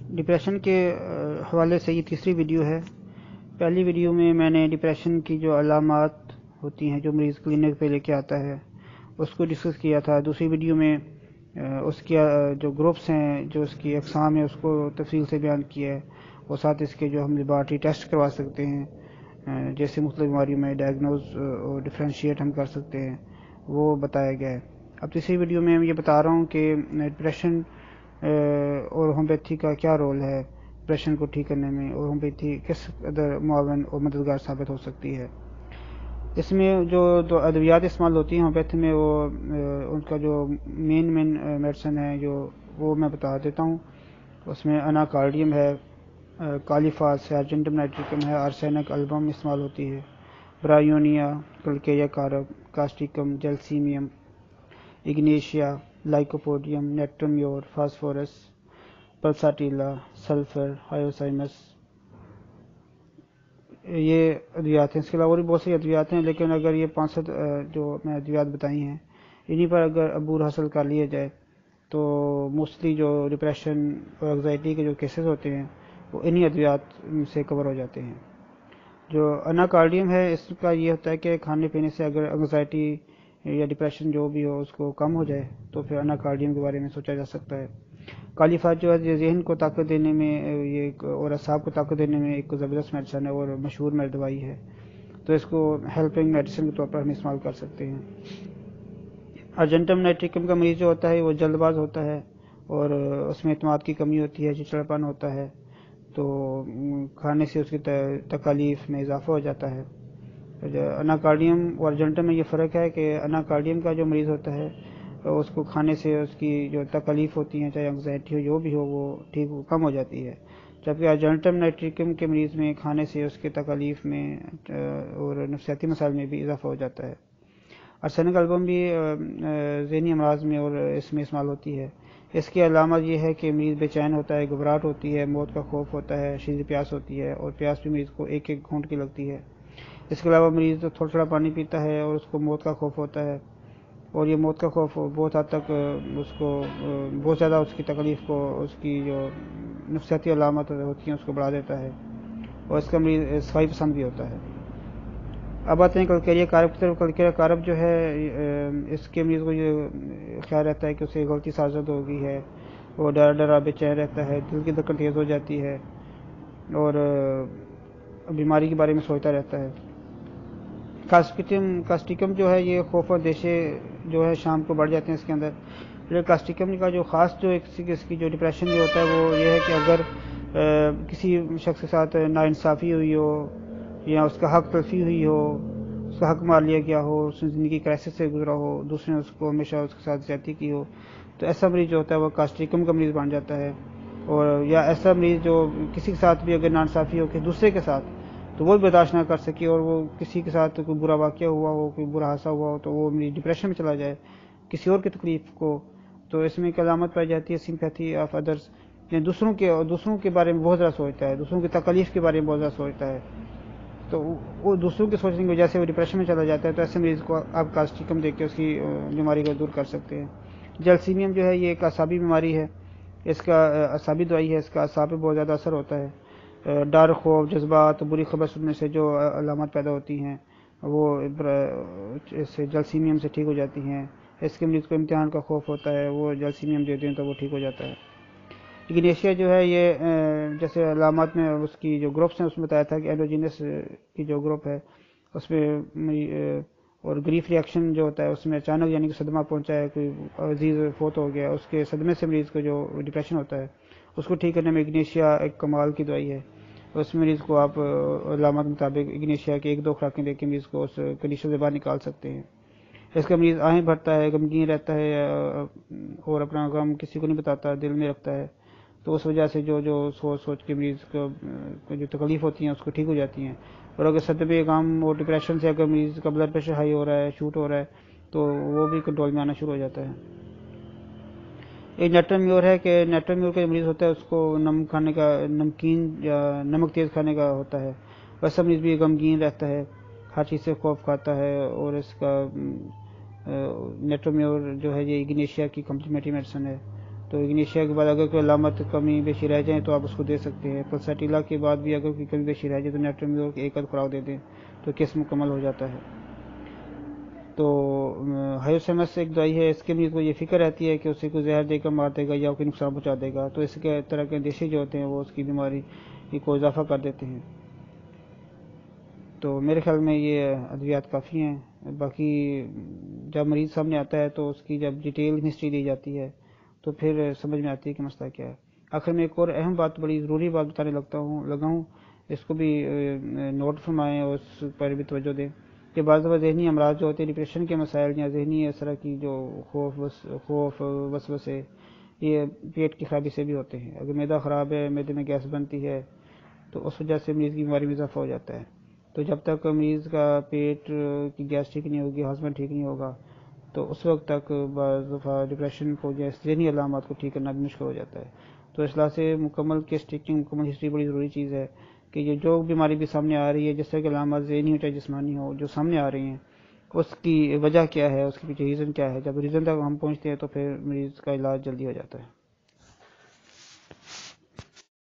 Depression کے حوالے سے یہ تیسری ویڈیو ہے۔ پہلی ویڈیو میں میں نے ڈپریشن کی جو علامات ہوتی ہیں جو مریض کلینک پہ لے کے آتا ہے اس کو ڈسکس کیا تھا۔ دوسری ویڈیو میں اس کی جو گروپس ہیں، جو اس کی اقسام ہیں، اس کو تفصیل سے بیان کیا ہے، اور ساتھ اس کے جو ہم لیبارٹری ٹیسٹ کروا سکتے ہیں، جیسے مختلف بیماریوں میں ڈائگنوز اور ڈفرینشیٹ ہم کر سکتے ہیں، وہ بتایا گیا ہے۔ اب تیسری ویڈیو میں یہ بتا رہا ہوں کہ ڈپریشن اور ہومیوپیتھی کا کیا رول ہے ڈپریشن کو ٹھیک کرنے میں، اور ہومیوپیتھی کس قدر معاون اور مددگار ثابت ہو سکتی ہے۔ اس میں جو ادویات استعمال ہوتی ہیں ہومیوپیتھی میں، وہ ان کا جو مین میڈیسن ہے وہ میں بتا دیتا ہوں۔ اس میں اناکارڈیم ہے، کالیفاس ہے، ارجنٹم نائٹریکم ہے، آرسینک البم استعمال ہوتی ہے، برایونیا، کلکییا کارب، کاسٹیکم، جیلسیمیم، اگنیشیا، لائکوپوڈیم، نیکٹرمیور، فاسفورس، پلساٹیلا، سلفر، ہائیوسائمس، یہ ادویات ہیں۔ اس کے علاوہ اور بھی بہت سی ادویات ہیں، لیکن اگر یہ 500 جو میں ادویات بتائی ہیں انہی پر اگر عبور حاصل کر لیا جائے تو موسٹلی جو ڈپریشن اور انگزائٹی کے جو کیسز ہوتے ہیں وہ انہی ادویات سے کور ہو جاتے ہیں۔ جو اناکارڈیم ہے، اس کا یہ ہوتا ہے کہ کھانے پینے سے اگر انگزائٹی یا ڈپریشن جو بھی ہو اس کو کم ہو جائے تو پھر اناکارڈیم کے بارے میں سوچا جا سکتا ہے۔ کالیفاس جو ہے ذہن کو طاقت دینے میں اور اعصاب کو طاقت دینے میں ایک زبردست میڈیسن ہے اور مشہور دوائی ہے، تو اس کو ہیلپنگ میڈیسن کے طور پر ہم استعمال کر سکتے ہیں۔ ارجنٹم نائٹریکم کا مریض جو ہوتا ہے وہ جلد باز ہوتا ہے اور اس میں اعتماد کی کمی ہوتی ہے، چڑچڑاپن ہوتا ہے، تو کھانے سے اس کی تکالیف میں اضافہ ہو جاتا ہے۔ اناکارڈیم اور ارجنٹم میں یہ فرق ہے کہ اناکارڈیم کا جو مریض ہوتا ہے اس کو کھانے سے اس کی جو تکالیف ہوتی ہیں، چاہے انگزائٹی ہو جو بھی ہو، وہ ٹھیک کم ہو جاتی ہے، جبکہ ارجنٹم نائٹریکم کے مریض میں کھانے سے اس کے تکالیف میں اور نفسیاتی مسائل میں بھی اضافہ ہو جاتا ہے۔ آرسینک البم بھی ذہنی امراض میں اور اس میں استعمال ہوتی ہے۔ اس کی علامت یہ ہے کہ مریض بے چین ہوتا ہے، گھبراہٹ ہوتی ہے، موت کا خوف ہوتا ہے، شدید پیاس ہوتی ہے، اور پیاس بھی مریض کو ایک ایک گھونٹ کی لگتی ہے۔ اس کے علاوہ مریض تھوڑا تھوڑا پانی پیتا ہے اور اس کو موت کا خوف ہوتا ہے، اور یہ موت کا خوف بہت حد تک اس کو بہت زیادہ اس کی تکلیف کو، اس کی جو نفسیاتی علامت ہوتی ہیں اس کو بڑھا دیتا ہے، اور اس کا مریض صفائی پسند بھی ہوتا ہے۔ اب آتے ہیں کلکیریا کارب کی طرف۔ کلکیریا کارب جو ہے اس کے مریض کو یہ خیال رہتا ہے کہ اسے غلطی سازد ہو گئی ہے، وہ ڈرا ڈرا بے چین رہتا ہے، دل کی دھڑکن تیز ہو جاتی ہے، اور بیماری کے بارے میں سوچتا رہتا ہے۔ کاسٹیکم جو ہے یہ خوف و اندیشے جو ہے شام کو بڑھ جاتے ہیں اس کے اندر۔ پھر کاسٹیکم کا جو خاص جو اس کی جو ڈپریشن جو ہوتا ہے وہ یہ ہے کہ اگر کسی شخص کے ساتھ ناانصافی ہوئی ہو، یا اس کا حق تلفی ہوئی ہو، اس کا حق مار لیا گیا ہو، اس نے زندگی کرائسس سے گزرا ہو، دوسرے نے اس کو ہمیشہ اس کے ساتھ زیادتی کی ہو، تو ایسا مریض جو ہوتا ہے وہ کاسٹیکم کا مریض بن جاتا ہے۔ اور یا ایسا مریض جو کسی کے ساتھ بھی اگر ناانصافی ہو کہ دوسرے کے ساتھ، تو وہ برداشت نہ کر سکے، اور وہ کسی کے ساتھ کوئی برا واقعہ ہوا ہو، کوئی برا حادثہ ہوا ہو، تو وہ ڈپریشن میں چلا جائے کسی اور کی تکلیف کو، تو اس میں ایک علامت پائی جاتی ہے سمپیتھی آف ادرس، یعنی دوسروں کے بارے میں بہت زیادہ سوچتا ہے، دوسروں کی تکلیف کے بارے میں بہت زیادہ سوچتا ہے، تو وہ دوسروں کے سوچنے کی وجہ سے وہ ڈپریشن میں چلا جاتا ہے۔ تو ایسے مریض کو آپ کاسٹیکم دے کے اس کی بیماری کو دور کر سکتے ہیں۔ جیلسیمیم جو ہے یہ ایک اعصابی بیماری ہے، اس کا اعصابی دوائی ہے، اس کا اعصاب پہ بہت زیادہ اثر ہوتا ہے۔ ڈر، خوف، جذبات، بری خبر سننے سے جو علامات پیدا ہوتی ہیں وہ اس سے جیلسیمیم سے ٹھیک ہو جاتی ہیں۔ اس کے مریض کو امتحان کا خوف ہوتا ہے، وہ جیلسیمیم دے دیں تو وہ ٹھیک ہو جاتا ہے۔ اگنیشیا جو ہے یہ جیسے علامات میں اس کی جو گروپس ہیں اس میں بتایا تھا کہ اینڈوجینس کی جو گروپ ہے اس میں، اور گریف ریاکشن جو ہوتا ہے اس میں اچانک یعنی کہ صدمہ پہنچا ہے، کوئی عزیز فوت ہو گیا، اس کے صدمے سے مریض کو جو ڈپریشن ہوتا ہے اس کو ٹھیک کرنے میں اگنیشیا ایک کمال کی دوائی ہے۔ اس مریض کو آپ علامات مطابق اگنیشیا کے 1-2 خوراکیں دے کے مریض کو اس کنڈیشن سے باہر نکال سکتے ہیں۔ اس کا مریض آہیں بھرتا ہے، غمگین رہتا ہے، اور اپنا غم کسی کو نہیں بتاتا، دل میں رکھتا ہے، تو اس وجہ سے جو سوچ کے مریض کو جو تکلیف ہوتی ہیں اس کو ٹھیک ہو جاتی ہیں۔ اور اگر صدمے، غم اور ڈپریشن سے اگر مریض کا بلڈ پریشر ہائی ہو رہا ہے، شوٹ ہو رہا ہے، تو وہ بھی کنٹرول میں آنا شروع ہو جاتا ہے۔ ایک نیٹرمیور ہے کہ نیٹرمیور کا مریض ہوتا ہے اس کو نمکین یا نمک تیز کھانے کا ہوتا ہے، ویسا مریض بھی غمگین رہتا ہے، ہر چیز سے خوف کھاتا ہے، اور اس کا نیٹرمیور جو ہے یہ اگنیشیا کی کمپلیمنٹری میڈیسن ہے، تو اگنیشیا کے بعد اگر کوئی علامت کمی بیشی رہ جائیں تو آپ اس کو دے سکتے ہیں. پلسیٹیلا کے بعد بھی اگر کوئی کمی بیشی رہ جائے تو نیٹرمیور کی ایک خوراک دے دیں تو کیس مکمل ہو جاتا ہے. تو ہائیوسیمس ایک دوائی ہے, اس کے مریض کو یہ فکر رہتی ہے کہ اسے کوئی زہر دے کر مار دے گا یا کوئی نقصان پہنچا دے گا, تو اس کے طرح کے اندیشے جو ہوتے ہیں وہ اس کی بیماری کو اضافہ کر دیتے ہیں. تو میرے خیال میں یہ ادویات کافی ہیں. باقی جب مریض سامنے آتا ہے تو اس کی جب ڈیٹیل ہسٹری دی جاتی ہے تو پھر سمجھ میں آتی ہے کہ مسئلہ کیا ہے. آخر میں ایک اور اہم بات, بڑی ضروری بات بتانے لگا ہوں, اس کو بھی نوٹ فرمائیں اور اس پر بھی توجہ دیں کہ بعض دفعہ ذہنی امراض جو ہوتے ہیں, ڈپریشن کے مسائل یا ذہنی اس طرح کی جو خوف وسوسے, یہ پیٹ کی خرابی سے بھی ہوتے ہیں. اگر معدہ خراب ہے, معدے میں گیس بنتی ہے, تو اس وجہ سے مریض کی بیماری میں اضافہ ہو جاتا ہے. تو جب تک مریض کا پیٹ کی گیس ٹھیک نہیں ہوگی, ہاضمہ ٹھیک نہیں ہوگا, تو اس وقت تک بعض دفعہ ڈپریشن کو یا ذہنی علامات کو ٹھیک کرنا بھی مشکل ہو جاتا ہے. تو اس لحاظ سے مکمل کیس ٹیکنگ, مکمل ہسٹری بڑی ضروری چیز ہے کہ یہ جو بیماری بھی سامنے آ رہی ہے, جس طرح کی علامات ذہنی ہو چاہے جسمانی ہو, جو سامنے آ رہی ہیں اس کی وجہ کیا ہے, اس کے پیچھے ریزن کیا ہے. جب ریزن تک ہم پہنچتے ہیں تو پھر مریض کا علاج جلدی ہو جاتا ہے.